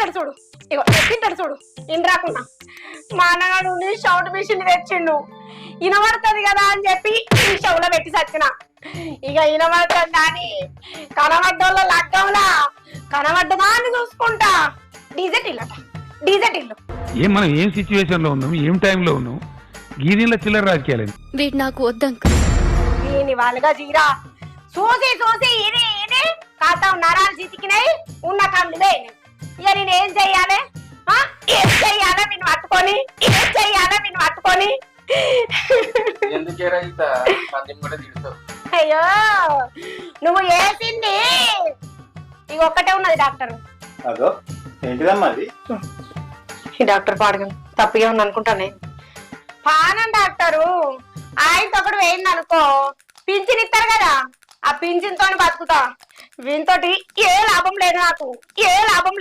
ఎత్తింటాడు చూడు, ఇగో ఎత్తింటాడు చూడు. ఇన్ రాకుండా మా అన్నగాడు షౌట్ మిషన్ తెచ్చిండు, వినబడుతుంది కదా అని చెప్పి ఈ షవులో పెట్టి సచ్చిన. ఇక వినబడుతుంది అని కనబడ్డోళ్ళ లగ్గంలా కనబడ్డదా అని చూసుకుంటా. డీజెట్ ఇల్లట, డీజెట్ ఇల్లు. ఏం మనం ఏం సిచ్యువేషన్ లో ఉన్నాం, ఏం టైంలో ఉన్నాం, గీనీళ్ళ చిల్లర రాజకీయాలని వీడు నాకు వద్దంక. దీని వాళ్ళగా జీరా చూసి చూసి ఇది ఇది కాతాం నరాలు చితికినాయి, ఉన్న కళ్ళు పోయినాయి. ఇక నేను ఏం చెయ్యాలి, ఏం చెయ్యాలా నేను పట్టుకొని, ఏం చెయ్యాలా నేను పట్టుకొని. అయ్యో నువ్వు వేసింది ఇక ఒక్కటే ఉన్నది డాక్టర్. అదో ఏంటిదమ్మా అది? ఈ డాక్టర్ పాడగలను తప్పిగా ఉంది అనుకుంటానే. పానం డాక్టరు ఆయనతో ఒకటి వేయింది అనుకో, పింఛన్ ఇస్తారు కదా, ఆ పింఛన్తో బతుకుతా. వీనితోటి ఏ లాభం లేదు నాకు, ఏ లాభం లేదు.